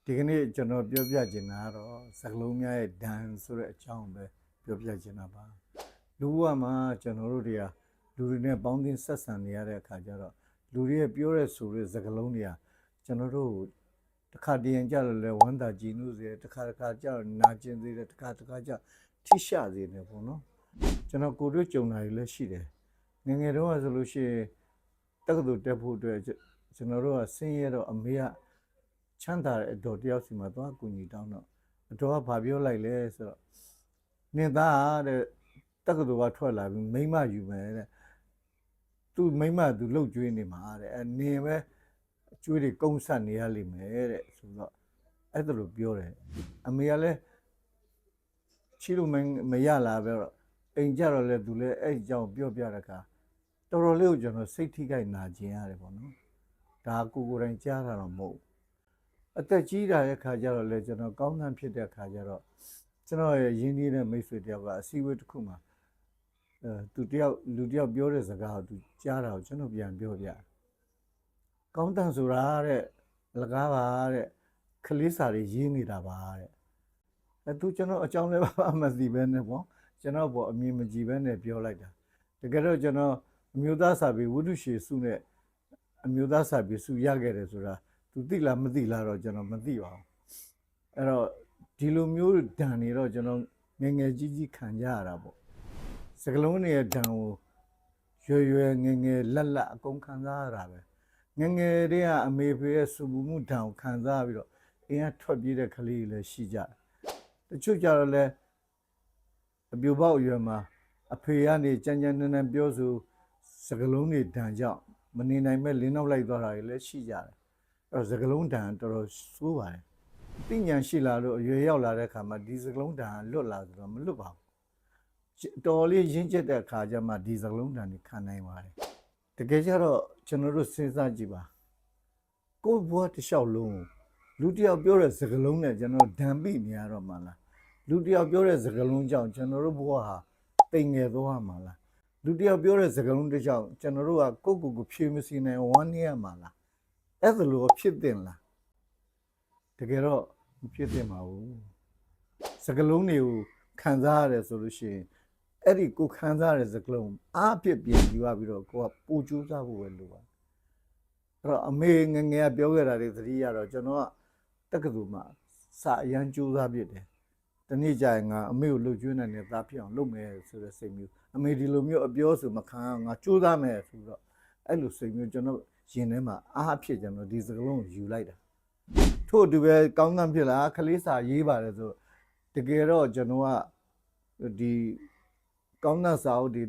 ဒီကနေ့ကျွန်တော်ပြောပြချင်တာကတော့စကလုံးများရဲ့ဒဏ်ဆိုတဲ့အကြောင်းပဲပြောပြချင်တာပါလူဘဝမှာကျွန်တော်တို့တွေကလူတွေနဲ့ပေါင်းသင်းဆက်ဆံနေရတဲ့အခါကျတော့လူတွေရဲ့ပြောတဲ့ဆိုတဲ့စကလုံးတွေကကျွန်တော်တို့တစ်ခါတည်းရင်ကြလို့လဲဝမ်းသာကြည်နူးစေတစ်ခါကြတော့နာကျင်စေတယ်တစ်ခါကြထိရှစေတယ်ပေါ့နော်ကျွန်တော်ကိုတို့ကြုံတာတွေလည်းရှိတယ်ငယ်တော့ဆိုလို့ရှိရင်တက္ကသိုလ်တက်ဖို့အတွက်ကျွန်တော်တို့ကဆင်းရဲတော့အမေကချမ်းသာတဲ့အတော်တယောက်စီမှာသွားအကူညီတောင်းတော့အတော်ကဘာပြောလိုက်လဲဆိုတော့နင်သားတဲ့တက္ကသိုလ်ကထွက်လာပြီးမိမယူမယ်တဲ့သူမိမသူလှုပ်ကြွေးနေမှာတဲ့အဲနင်ပဲအကျွေးတွေကုန်းဆက်နေရလိမ့်မယ်တဲ့ဆိုတော့အဲ့ဒါလိုပြောတယ်အမေကလည်းချီလို့မရလာပဲတော့အိမ်ကြတော့လေသူလည်းအဲ့အကြောင်းပြောပြတဲ့အခါတော်တော်လေးကိုကျွန်တော်စိတ်ထိခိုက်နာကျင်ရတယ်ပေါ့နော်ဒါကိုယ်တိုင်ကြားတာတော့မဟုတ်အသက်ကြီးတာရဲ့ခါကျတော့လေကျွန်တော်ကောင်းနှံဖြစ်တဲ့ခါကျတော့ကျွန်တော်ရဲ့ရင်းနှီးတဲ့မိတ်ဆွေတယောက်ကအစည်းအဝေးတစ်ခုမှာသူတယောက်လူတယောက်ပြောတဲ့စကားကိုသူကြားတာကိုကျွန်တော်ပြန်ပြောပြကောင်းတန်ဆိုတာတဲ့လကားပါတဲ့ခလေးစာတွေရေးနေတာပါတဲ့သူကျွန်တော်အကြောင်းလည်းမသိပဲနဲ့ပေါ့ကျွန်တော်ပေါ်အမြင်မကြည့်ပဲနဲ့ပြောလိုက်တာတကယ်တော့ကျွန်တော်အမျိုးသားစာပေဝိတုရှေစုနဲ့အမျိုးသားစာပေစုရခဲ့တယ်ဆိုတာသူသိလားမသိလားတော့ကျွန်တော်မသိပါဘူးအဲ့တော့ဒီလိုမျိုးဒဏ်တွေတော့ကျွန်တော်ငယ်ငယ်ကြီးခံကြရတာပေါ့စကလုံးတွေရဲ့ဒဏ်ကိုရွယ်ငယ်လက်အကုန်ခံစားရတာပဲငယ်တည်းကအမေဖေရဲ့စူမှုဒဏ်ကိုခံစားပြီးတော့အင်းကထွက်ပြေးတဲ့ကလေးတွေလည်းရှိကြတယ်တချို့ကြတော့လည်းအပြိုပေါက်အရွယ်မှာအဖေကနေကြမ်းနန်းပြောဆိုစကလုံးတွေဒဏ်ကြောင့်မနေနိုင်မဲ့လင်းနောက်လိုက်သွားတာတွေလည်းရှိကြတယ်အဲ့တော့စကလုံးဒဏ်တော်တော်ဆိုးပါတယ်ပညာရှိလာလို့အရွယ်ရောက်လာတဲ့အခါမှာဒီစကလုံးဒဏ်လွတ်လာဆိုတော့မလွတ်ပါဘူးတော်လေးရင်းကျက်တဲ့အခါကျမှဒီစကလုံးဒဏ်ကိုခံနိုင်ပါတယ်တကယ်ကြတော့ကျွန်တော်တို့စဉ်းစားကြည့်ပါကိုယ့်ဘဝတစ်လျှောက်လုံးလူတယောက်ပြောတဲ့စကလုံးနဲ့ကျွန်တော်ဒဏ်ပိနေရတော့မှလားလူတယောက်ပြောတဲ့စကလုံးကြောင့်ကျွန်တော်တို့ဘဝဟာတိမ်ငယ်သွားမှာလားလူတယောက်ပြောတဲ့စကားလုံးတစ်ကြောင်ကျွန်တော်တို့ကကိုဖြေမစီနိုင်ဝမ်းနေရမှာလားအဲ့ဒါလိုဖြစ်တင်လားတကယ်တော့မဖြစ်တင်ပါဘူးစကားလုံးတွေကိုခံစားရတယ်ဆိုလို့ရှိရင်အဲ့ဒီကိုခံစားရတဲ့စကားလုံးအားပြပြင်ယူရပြီးတော့ကိုကပူကြိုးစားဖို့ပဲလိုပါအဲ့တော့အမေငယ်ပြောခဲ့တာတွေသတိရတော့ကျွန်တော်ကတက္ကသိုလ်မှာစာအရန်ကြိုးစားပြတယ်တနေ့ကျရင်ငါအမေကိုလှုပ်ကျွေးနိုင်တဲ့သားဖြစ်အောင်လုပ်မယ်ဆိုတဲ့စိတ်မျိုးအမေဒီလိုမျိုးအပြောဆိုမခံငါကြိုးစားမယ်ဆိုတော့အဲ့လိုစိတ်မျိုးကျွန်တော်ရင်ထဲမှာအားဖြစ်ကျွန်တော်ဒီစကလုံးကိုယူလိုက်တာထို့အတူပဲကောင်းကံဖြစ်လာခလေးစာရေးပါတယ်ဆိုတကယ်တော့ကျွန်တော်ကဒီကောင်းကံစာအုပ်ဒီ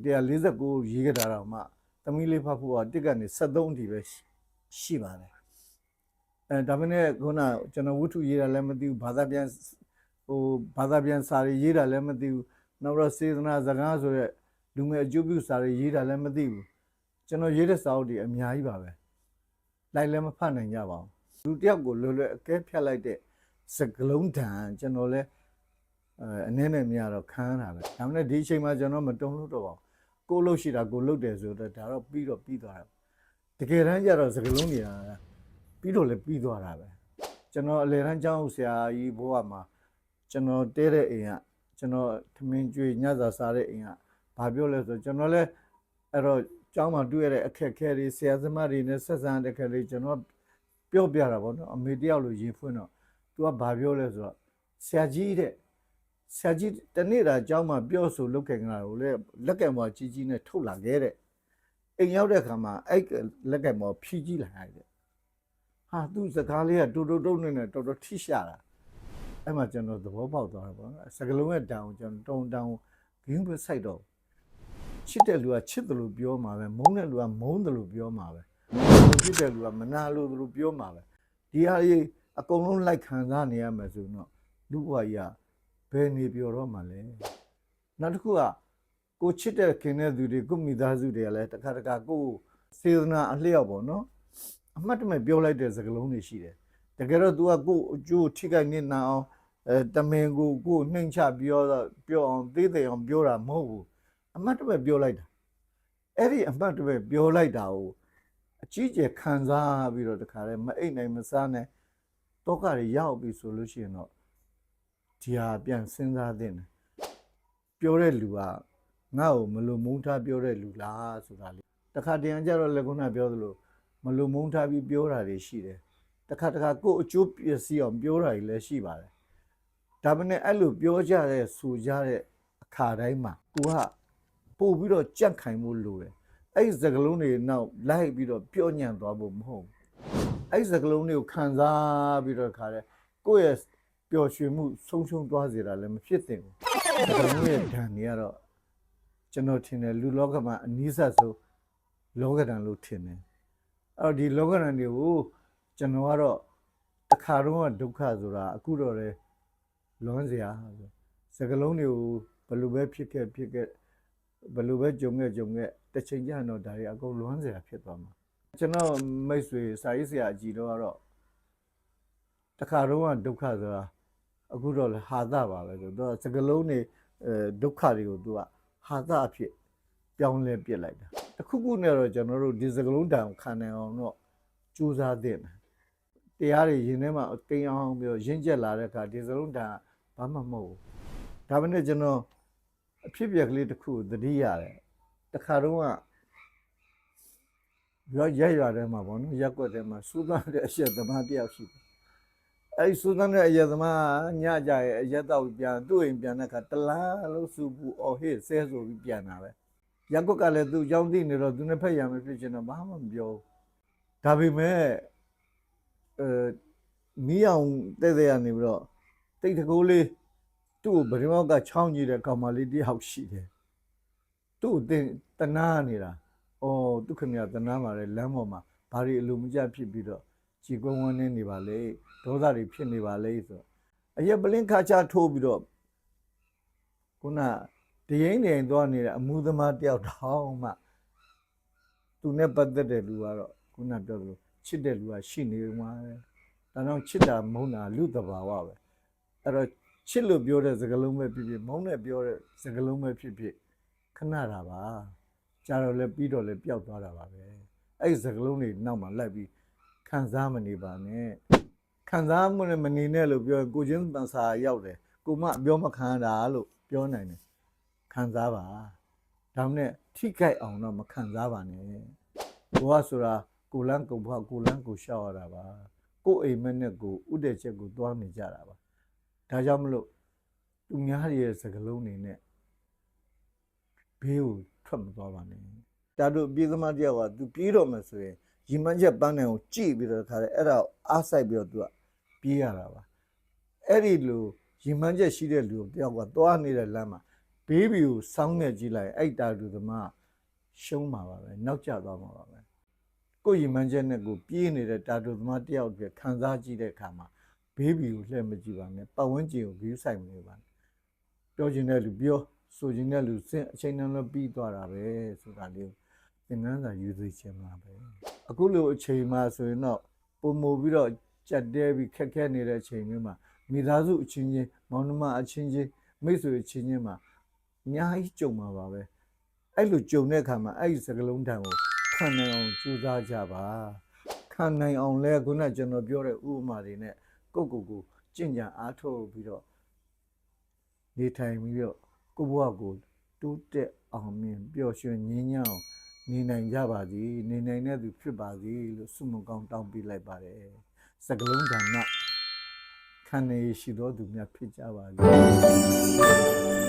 149ရေးခဲ့တာတော့မှသမီးလေးဖတ်ဖို့ကတစ်ကနေ73အထိပဲရှိပါတယ်ဒါပေမဲ့ခုနကျွန်တော်ဝတ္ထုရေးတာလည်းမသိဘူးဘာသာပြန်စာရေးတာလည်းမသိဘူးနောက်တော့စေတနာစကားဆိုရက်လူငယ်အကျိုးပြုစာရေးတာလည်းမသိဘူးကျွန်တော်ရေးတဲ့စာအုပ်တွေအများကြီးပါပဲလိုက်လည်းမဖတ်နိုင်ကြပါဘူးလူတယောက်ကိုလွယ်အကဲဖြတ်လိုက်တဲ့စကလုံးဒဏ်ကျွန်တော်လည်းအနည်းနဲ့များတော့ခံရတာပဲဒါပေမဲ့ဒီအချိန်မှာကျွန်တော်မတုံ့လို့တော့ပါဘူးကိုလို့ရှိတာကိုလုတ်တယ်ဆိုတော့ဒါတော့ပြီးသွားတာတကယ်တမ်းကျတော့စကလုံးတွေကပြီးတော့လည်းပြီးသွားတာပဲကျွန်တော်အလယ်တန်းကျောင်းဆရာကြီးဘဝမှာကျွန်တော်တဲတဲ့အိမ်ကကျွန်တော်ထမင်းကျွေးညစာစားတဲ့အိမ်ကဘာပြောလဲဆိုကျွန်တော်လည်းအဲ့တော့ကျောင်းမှာတွေ့ရတဲ့အခက်အခဲတွေဆရာသမားတွေနဲ့ဆက်ဆံတဲ့အခက်တွေကျွန်တော်ပြောပြတာပေါ့နော်အမေတယောက်လိုရင်ဖွင့်တော့ तू ကဘာပြောလဲဆိုတော့ဆရာကြီးတနေ့တာကျောင်းမှာပြောဆိုလုပ်ခဲ့ကြတာကိုလည်းလက်ကံပေါ်ကြီးနဲ့ထုတ်လာခဲ့တဲ့အိမ်ရောက်တဲ့အခါမှာအဲ့လက်ကံပေါ်ဖြီးကြည့်လာတဲ့ဟာသူ့စကားလေးကတူတုံနဲ့တော်တော်ထိရှာတာအဲ့မှာကျွန်တော်သဘောပေါက်သွားတာပေါ့နော်စကလုံးရဲ့တောင်ကျွန်တော်တောင်ဂင်းပဲစိုက်တော့ချစ်တဲ့လူကချစ်တယ်လို့ပြောမှာပဲမုန်းတဲ့လူကမုန်းတယ်လို့ပြောမှာပဲချစ်တဲ့လူကမနာလို့ပြောမှာပဲဒီဟာကြီးအကုန်လုံးလိုက်ခံစားနေရမယ်ဆိုတော့လူ့ဘဝကြီးကဘယ်နေပြောတော့မှလဲနောက်တစ်ခုကကိုချစ်တဲ့ခင်တဲ့သူတွေကိုမိသားစုတွေကလည်းတခါကိုစေတနာအလျော့ပေါ့နော်အမှတ်တမဲ့ပြောလိုက်တဲ့စကားလုံးတွေရှိတယ်တကယ်တော့ तू ကကိုအကျိုးထိခိုက်နေအောင်တမင်ကိုနှိမ်ချပြောအောင်သေးသေးအောင်ပြောတာမဟုတ်ဘူးအမှတ်တမဲ့ပြောလိုက်တာအဲ့ဒီအမှတ်တမဲ့ပြောလိုက်တာကိုအကြီးကျယ်ခံစားပြီးတော့တခါလဲမအိတ်နိုင်မစားနိုင် တောကတွေရောက်ပြီဆိုလို့ရှိရင်တော့ဒီဟာပြန်စဉ်းစားသင့်တယ်ပြောတဲ့လူကငါ့ကိုမလို့မုန်းထားပြောတဲ့လူလားဆိုတာလေတခါတရံကြတော့လည်းခုနပြောသလိုမလို့မုန်းထားပြီးပြောတာတွေရှိတယ်တခါကိုယ်အကျိုးပစ္စည်းအောင်ပြောတာတွေလည်းရှိပါတယ်ဒါပေမဲ့အဲ့လိုပြောကြတဲ့ဆိုကြတဲ့အခါတိုင်းမှာကိုကပို့ပြီးတော့ကြက်ခိုင်မှုလိုတယ်အဲ့ဒီစကလုံးတွေနောက်လိုက်ပြီးတော့ပြောညံ့သွားဖို့မဟုတ်အဲ့ဒီစကလုံးတွေကိုခံစားပြီးတော့ခါတဲ့ကိုယ့်ရဲ့ပျော်ရွှင်မှုဆုံးရှုံးသွားစေတာလည်းမဖြစ်သင့်ဘူးစကလုံးရဲ့ဓာတ်တွေကတော့ကျွန်တော်ထင်တယ်လူလောကမှာအနည်းဆက်ဆုံးလောကဓာတ်လို့ထင်တယ်အဲ့တော့ဒီလောကဓာတ်တွေကိုကျွန်တော်ကတော့တစ်ခါတော့ဒုက္ခဆိုတာအခုတော့လေလွန်စရာဆိုစကလုံးတွေကိုဘယ်လိုပဲဖြစ်ခဲ့ဘယ်လိုပဲကြုံခဲ့တစ်ချိန်ကျရင်တော့ဒါတွေအကုန်လွန်စရာဖြစ်သွားမှာကျွန်တော်မိတ်ဆွေစာရေးဆရာအကြည့်တော့တစ်ခါတော့ဒုက္ခဆိုတာအခုတော့လေဟာသပါပဲဆိုတော့စကလုံးတွေဒုက္ခတွေကိုသူကဟာသအဖြစ်ပြောင်းလဲပြစ်လိုက်တာတခုခုနဲ့တော့ကျွန်တော်တို့ဒီစကလုံးတန်ခံနိုင်အောင်တော့ကြိုးစားသင့်တယ်တရားတွေရင်ထဲမှာတိမ်အောင်ပြီးတော့ရင့်ကျက်လာတဲ့အခါဒီစကလုံးတန်ဘာမှမဟုတ်ဘူးဒါပေမဲ့ကျွန်တော်အဖြစ်ပြက်ကလေးတစ်ခုသတိရတယ်တခါတော့ရွာထဲမှာပေါ့နော်ရက်ွက်ထဲမှာစူးစမ်းတဲ့အရက်သမားတယောက်ရှိတယ်အဲ့စူးစမ်းတဲ့အရက်သမားညကြရဲ့အရက်တော့ပြန်သူ့အိမ်ပြန်တဲ့အခါတလားလို့စူပူအော်ဟစ်ဆဲဆိုပြီးပြန်တာပဲရက်ွက်ကလည်းသူ့ကြောင်းသိနေတော့သူနဲ့ဖက်ရမယ်ဖြစ်ချင်တော့ဘာမှမပြောဒါပေမဲ့မီးအောင်တဲ့ကနေပြီးတော့တိတ်တကိုးလေးသူ့ကိုဗရင်မောက်ကချောင်းကြည့်တဲ့ကောင်မလေးတယောက်ရှိတယ်သူ့ကိုတနာနေတာအော်သူခင်ဗျာတနာမှာလေလမ်းပေါ်မှာဘာတွေအလိုမကျဖြစ်ပြီးတော့ကြည်ကွန်းဝန်းနေပါလေဒေါသတွေဖြစ်နေပါလေဆိုအရက်ပလင်းခါချထိုးပြီးတော့ခုနတရင်နေသွားနေတဲ့အမှုသမားတယောက်တောင်းမှသူနဲ့ပတ်သက်တဲ့လူကတော့ခုနပြောသလိုချစ်တဲ့လူကရှိနေမှာဒါကြောင့်ချစ်တာမုန်းတာလူတဘာဝပဲအဲ့တော့ချစ်လို့ပြောတဲ့စကားလုံးပဲဖြစ်ဖြစ်မုန်းနဲ့ပြောတဲ့စကားလုံးပဲဖြစ်ဖြစ်ခဏတာပါကြာတော့လဲပြီးတော့လဲပျောက်သွားတာပါပဲအဲ့ဒီစကားလုံးတွေနောက်မှာလိုက်ပြီးခံစားမနေပါနဲ့ခံစားမနေနဲ့လို့ပြောရင်ကိုချင်းတန်စာရောက်တယ်ကိုမပြောမခံတာလို့ပြောနိုင်တယ်ခံစားပါဒါနဲ့ထိကြိုက်အောင်တော့မခံစားပါနဲ့ကိုကဆိုတာကိုလန်းကိုဘွားကိုလန်းကိုရှောက်ရတာပါကိုအိမ်မက်နဲ့ကိုဥဒဲချက်ကိုသွားနေကြတာပါဒါကြောင့်မလို့သူများရဲ့စကလုံးနေနဲ့ဘေးကိုထွက်မသွားပါနဲ့ဒါတို့ပြည်သမားတယောက်ကသူပြေးတော့မှဆိုရင်ရီမန်းချက်ပန်းတယ်ကိုကြည့်ပြီးတော့ခါတယ်အဲ့ဒါအားဆိုင်ပြီးတော့သူကပြေးရတာပါအဲ့ဒီလိုရီမန်းချက်ရှိတဲ့လူတယောက်ကသွားနေတဲ့လမ်းမှာဘေးဘီကိုစောင်းနေကြည့်လိုက်အဲ့တာလူသမားရှုံးမှာပါပဲနောက်ကျသွားမှာပါပဲကိုရီမန်းချက်နဲ့ကိုပြေးနေတဲ့တာတူသမားတယောက်ပြခံစားကြည့်တဲ့အခါမှာဘေးဘီကိုလှည့်မကြည့်ပါနဲ့ပတ်ဝန်းကျင်ကိုဂရုစိုက်မနေပါနဲ့ပြောချင်တဲ့လူပြောဆိုချင်တဲ့လူစဉ်အချိန်နဲ့လည်းပြီးသွားတာပဲဆိုတာလေးကိုသင်ခန်းစာယူသိချင်ပါပဲအခုလိုအချိန်မှဆိုရင်တော့ပုံမူပြီးတော့ကြက်တဲပြီးခက်ခဲနေတဲ့အချိန်မျိုးမှာမိသားစုအချင်းချင်းမောင်နှမအချင်းချင်းမိတ်ဆွေအချင်းချင်းမှာအများကြီးကြုံမှာပါပဲအဲ့လိုကြုံတဲ့အခါမှာအဲ့ဒီစကလုံးတန်ကိုခံနိုင်အောင်ကြိုးစားကြပါခံနိုင်အောင်လဲခုနကျွန်တော်ပြောတဲ့ဥပမာတွေနဲ့ကိုကြင်ကြံအားထုတ်ပြီးတော့နေထိုင်ပြီးတော့ကိုဘွားကိုတိုးတက်အောင်မြင်ပျော်ရွှင်ငြိမ်းချမ်းအောင်နေနိုင်ကြပါသည်နေနိုင်တဲ့သူဖြစ်ပါသည်လို့ဆုမကောင်းတောင်းပေးလိုက်ပါတယ်စကလုံးဓမ္မခံနေရှိသောသူများဖြစ်ကြပါစေ